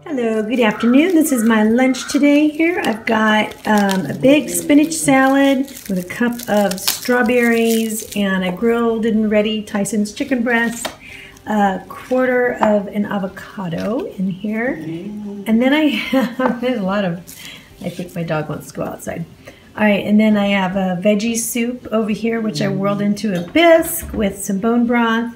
Hello, good afternoon. This is my lunch today here. I've got a big spinach salad with a cup of strawberries and a grilled and ready Tyson's chicken breast, a quarter of an avocado in here. And then I have a lot of, I think my dog wants to go outside. All right, and then I have a veggie soup over here, which I whirled into a bisque with some bone broth.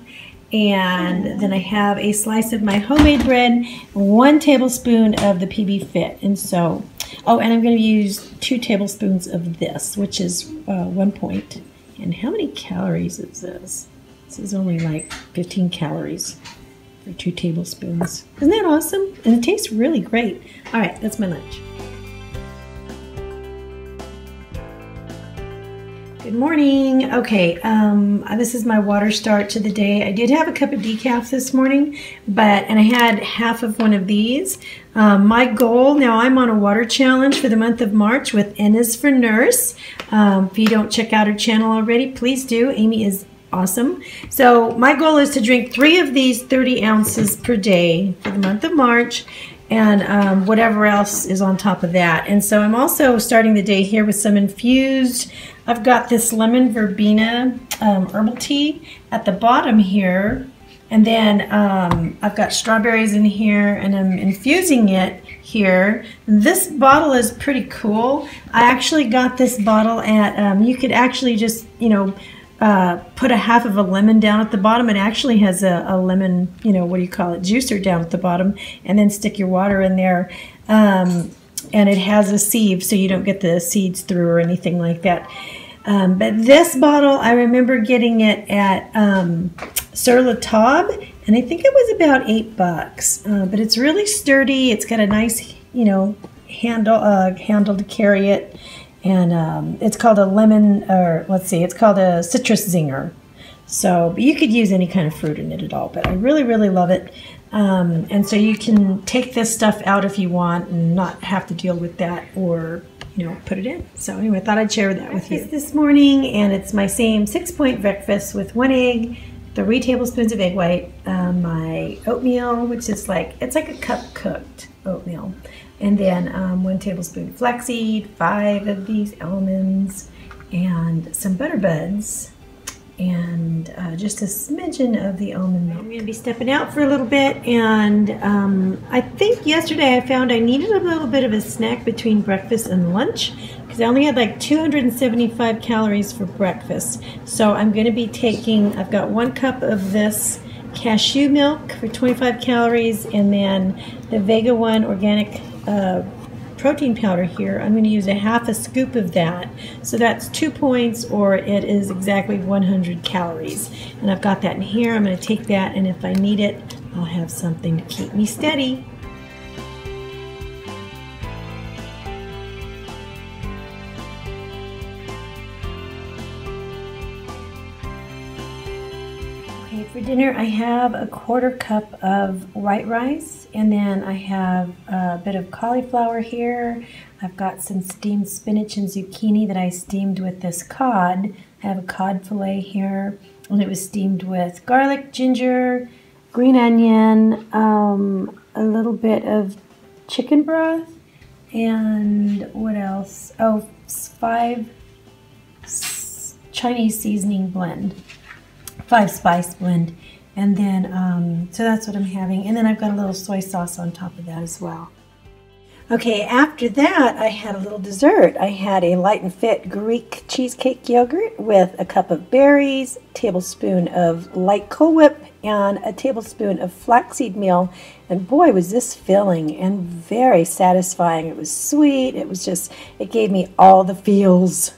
And then I have a slice of my homemade bread, 1 tablespoon of the PB Fit. And so, oh, and I'm going to use 2 tablespoons of this, which is 1 point. And how many calories is this? This is only like 15 calories for 2 tablespoons. Isn't that awesome? And it tastes really great. All right, that's my lunch. Good morning. Okay, this is my water start to the day. I did have a cup of decaf this morning, and I had half of one of these. My goal, now I'm on a water challenge for the month of March with N is for Nurse. If you don't check out her channel already, please do. Amy is awesome. So my goal is to drink 3 of these 30 ounces per day for the month of March, and whatever else is on top of that. And so I'm also starting the day here with some infused, I've got this lemon verbena herbal tea at the bottom here, and then I've got strawberries in here, and I'm infusing it here. This bottle is pretty cool. I actually got this bottle at, you could actually just, put a half of a lemon down at the bottom. It actually has a lemon, what do you call it, juicer down at the bottom, and then stick your water in there. And it has a sieve, so you don't get the seeds through or anything like that. But this bottle, I remember getting it at Sur La Table, and I think it was about $8. But it's really sturdy. It's got a nice, handle to carry it. And it's called a lemon, or let's see, it's called a citrus zinger. So, but you could use any kind of fruit in it at all, but I really, really love it. And so you can take this stuff out if you want and not have to deal with that, or, put it in. So anyway, I thought I'd share that with you this morning, and it's my same 6-point breakfast with 1 egg, 3 tablespoons of egg white, my oatmeal, which is it's like a cup cooked oatmeal. And then 1 tablespoon flaxseed, 5 of these almonds, and some butter buds, and just a smidgen of the almond milk. I'm going to be stepping out for a little bit, and I think yesterday I found I needed a little bit of a snack between breakfast and lunch, because I only had like 275 calories for breakfast. So I'm going to be taking, I've got 1 cup of this cashew milk for 25 calories, and then the Vega One organic protein powder here. I'm going to use a half a scoop of that. So that's 2 points, or it is exactly 100 calories. And I've got that in here. I'm going to take that, and if I need it, I'll have something to keep me steady. Okay, for dinner I have a 1/4 cup of white rice, and then I have a bit of cauliflower here. I've got some steamed spinach and zucchini that I steamed with this cod. I have a cod fillet here, and it was steamed with garlic, ginger, green onion, a little bit of chicken broth, and what else? Oh, 5 Chinese seasoning blend. 5-spice blend, and then so that's what I'm having, and then I've got a little soy sauce on top of that as well. Okay, after that I had a little dessert. I had a light and fit Greek cheesecake yogurt with a cup of berries, a tablespoon of light Cool Whip, and a tablespoon of flaxseed meal, and boy was this filling and very satisfying. It was sweet, it gave me all the feels.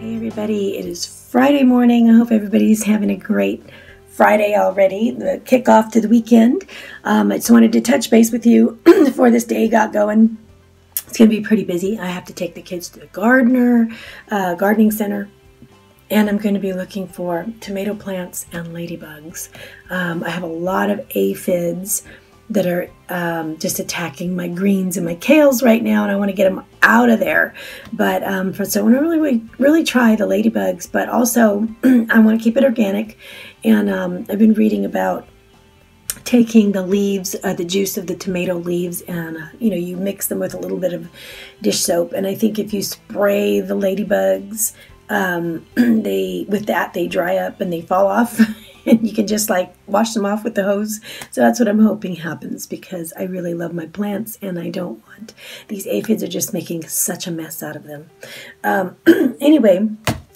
Hey everybody, it is Friday morning. I hope everybody's having a great Friday already, the kickoff to the weekend. I just wanted to touch base with you before this day got going. It's going to be pretty busy. I have to take the kids to the gardening center, and I'm going to be looking for tomato plants and ladybugs. I have a lot of aphids that are just attacking my greens and my kales right now, and I want to get them out of there. But so I want to really try the ladybugs, but also I want to keep it organic. And I've been reading about taking the leaves, the juice of the tomato leaves, and you mix them with a little bit of dish soap. And I think if you spray the ladybugs, they dry up and they fall off. And you can just like wash them off with the hose. So that's what I'm hoping happens, because I really love my plants and I don't want these aphids are just making such a mess out of them. Anyway,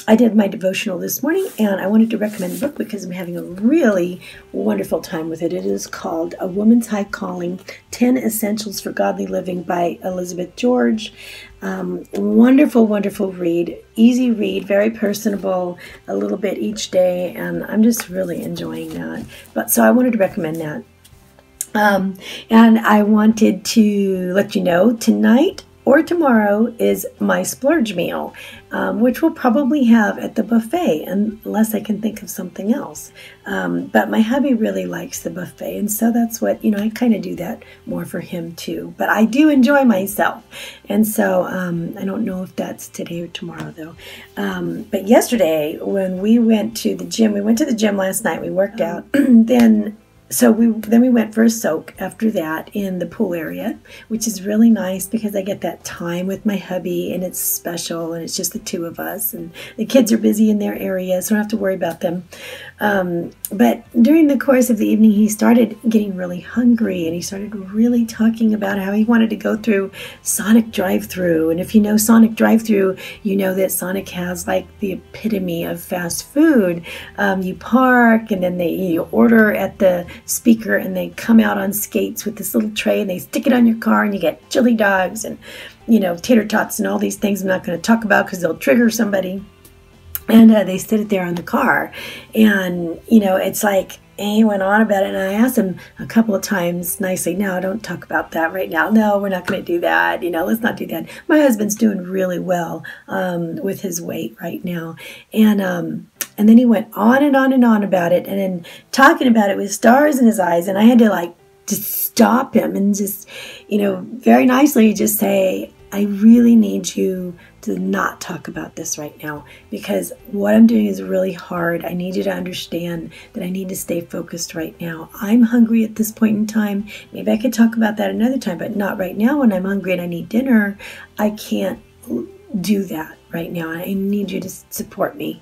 I did my devotional this morning, and I wanted to recommend a book because I'm having a really wonderful time with it. It is called A Woman's High Calling, 10 Essentials for Godly Living by Elizabeth George. Wonderful, wonderful read. Easy read, very personable, a little bit each day, and I'm just really enjoying that. So I wanted to recommend that. And I wanted to let you know tonight or tomorrow is my splurge meal, which we'll probably have at the buffet, unless I can think of something else. But my hubby really likes the buffet, and so that's what, I kind of do that more for him too. But I do enjoy myself, and so I don't know if that's today or tomorrow though. But yesterday when we went to the gym, last night, we worked out, then we went for a soak after that in the pool area, which is really nice because I get that time with my hubby, and it's special, and it's just the two of us, and the kids are busy in their area, so I don't have to worry about them. But during the course of the evening, he started getting really hungry, and he started really talking about how he wanted to go through Sonic drive-thru. And if you know Sonic drive-thru, you know that Sonic has like the epitome of fast food. You park, and then you order at the speaker, and they come out on skates with this little tray, and they stick it on your car, and you get chili dogs and tater tots and all these things I'm not going to talk about because they'll trigger somebody. And they sit it there on the car, and it's like, and he went on about it, and I asked him a couple of times nicely, no, don't talk about that right now. No, we're not going to do that. Let's not do that. My husband's doing really well with his weight right now, and then he went on and on and on about it, and then talking about it with stars in his eyes, and I had to just stop him and just, very nicely just say, I really need you to not talk about this right now, because what I'm doing is really hard. I need you to understand that I need to stay focused right now. I'm hungry at this point in time. Maybe I could talk about that another time, but not right now when I'm hungry and I need dinner. I can't do that right now. I need you to support me.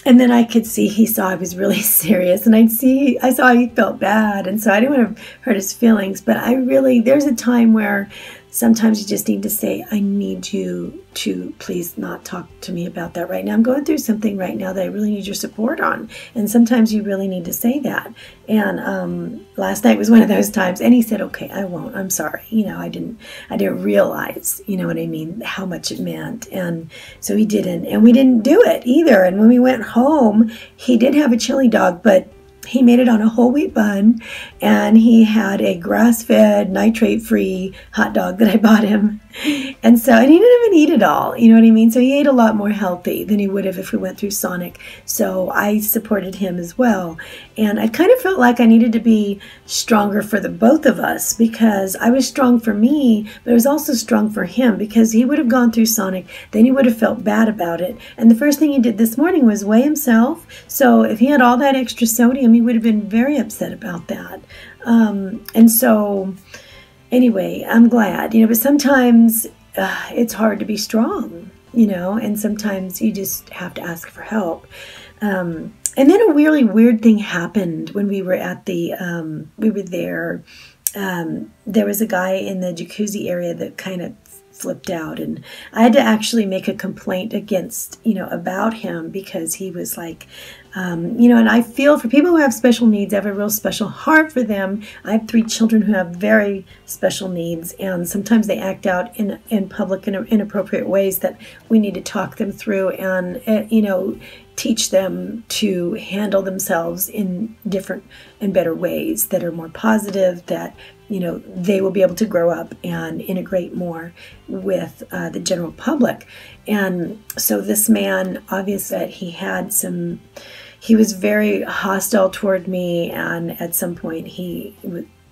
And then I could see he saw I was really serious, and I saw he felt bad, and so I didn't want to hurt his feelings. But there's a time where sometimes you just need to say, I need you to please not talk to me about that right now. I'm going through something right now that I really need your support on. And sometimes you really need to say that. And last night was one of those times, and he said, okay, I won't. I'm sorry. I didn't realize, what I mean, how much it meant. And so he didn't, and we didn't do it either. And when we went home, he did have a chili dog, but he made it on a whole wheat bun, and he had a grass-fed, nitrate-free hot dog that I bought him. And he didn't even eat it all, you know what I mean? So he ate a lot more healthy than he would have if we went through Sonic. So I supported him as well. And I kind of felt like I needed to be stronger for the both of us, because I was strong for me, but I was also strong for him, because he would have gone through Sonic, then he would have felt bad about it. And the first thing he did this morning was weigh himself. So if he had all that extra sodium, he would have been very upset about that. Anyway, I'm glad, but sometimes it's hard to be strong, and sometimes you just have to ask for help. And then a really weird thing happened when we were at we were there. There was a guy in the jacuzzi area that kind of flipped out, and I had to actually make a complaint against, about him, because he was like, and I feel for people who have special needs, I have a real special heart for them. I have 3 children who have very special needs, and sometimes they act out in public in inappropriate ways that we need to talk them through and, teach them to handle themselves in different and better ways that are more positive, that they will be able to grow up and integrate more with the general public. And so this man, obviously, he was very hostile toward me, and at some point he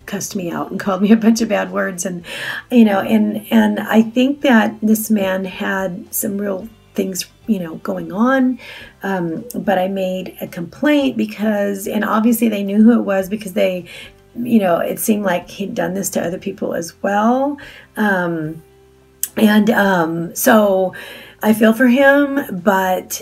cussed me out and called me a bunch of bad words. And, you know, and I think that this man had some real things, you know, going on. But I made a complaint because, and obviously they knew who it was because they, you know, it seemed like he'd done this to other people as well. So I feel for him, but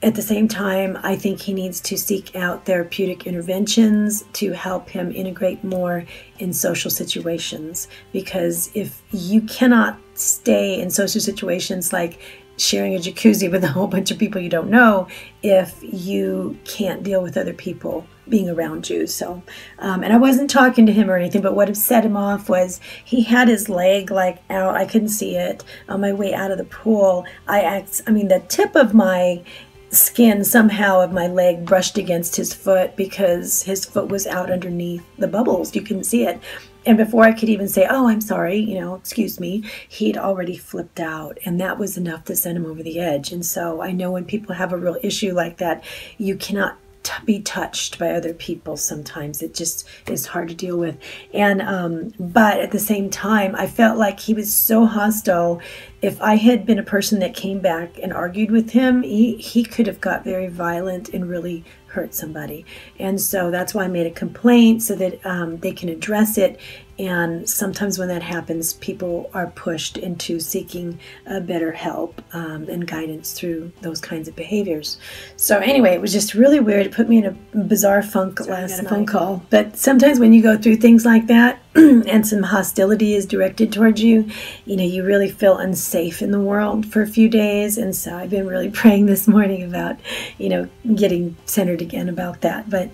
at the same time, I think he needs to seek out therapeutic interventions to help him integrate more in social situations. Because if you cannot stay in social situations like sharing a jacuzzi with a whole bunch of people you don't know, if you can't deal with other people being around you. So, and I wasn't talking to him or anything, but what had set him off was he had his leg like out. I couldn't see it on my way out of the pool. I mean, the tip of my skin somehow of my leg brushed against his foot because his foot was out underneath the bubbles. You couldn't see it. And before I could even say, oh, I'm sorry, you know, excuse me, he'd already flipped out. And that was enough to send him over the edge. And so I know when people have a real issue like that, you cannot be touched by other people sometimes. It just is hard to deal with. And but at the same time, I felt like he was so hostile. If I had been a person that came back and argued with him, he could have got very violent and really hurt somebody. And so that's why I made a complaint so that they can address it. And sometimes when that happens, people are pushed into seeking better help and guidance through those kinds of behaviors. So anyway, it was just really weird. It put me in a bizarre funk last night. Phone call. But sometimes when you go through things like that and some hostility is directed towards you, you know, you really feel unsafe in the world for a few days. And so I've been really praying this morning about, you know, getting centered again about that. But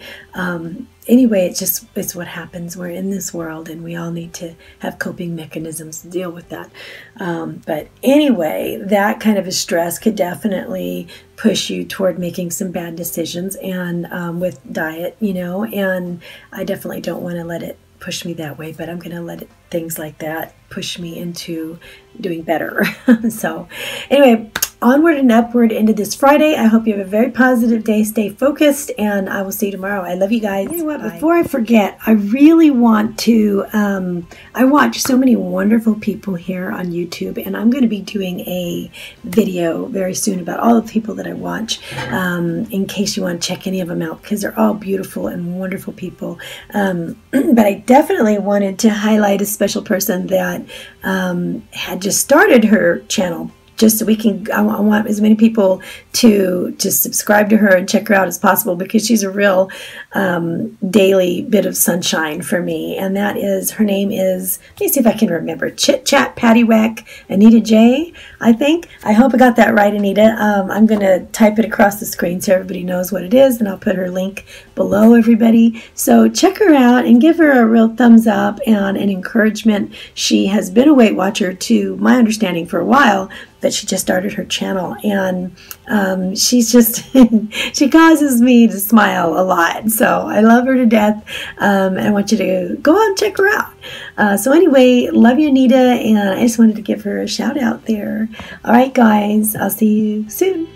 anyway, it's what happens. We're in this world and we all need to have coping mechanisms to deal with that. But anyway, that kind of a stress could definitely push you toward making some bad decisions and with diet, you know, and I definitely don't want to let it push me that way, but I'm going to let things like that push me into doing better. So anyway, onward and upward into this Friday. I hope you have a very positive day. Stay focused, and I will see you tomorrow. I love you guys. You know what? Bye. Before I forget, I really want to, I watch so many wonderful people here on YouTube, and I'm going to be doing a video very soon about all the people that I watch, in case you want to check any of them out, because they're all beautiful and wonderful people. But I definitely wanted to highlight a special person that had just started her channel, just so we can, I want as many people to subscribe to her and check her out as possible, because she's a real daily bit of sunshine for me. And that is, her name is, let me see if I can remember, Chit Chat Paddywhack Anita J, I think. I hope I got that right, Anita. I'm going to type it across the screen so everybody knows what it is, and I'll put her link below, everybody. So check her out and give her a real thumbs up and an encouragement. She has been a Weight Watcher, to my understanding, for a while, but she just started her channel, and she's just, she causes me to smile a lot. So I love her to death, and I want you to go out and check her out. So anyway, love you, Anita, and I just wanted to give her a shout out there. All right, guys, I'll see you soon.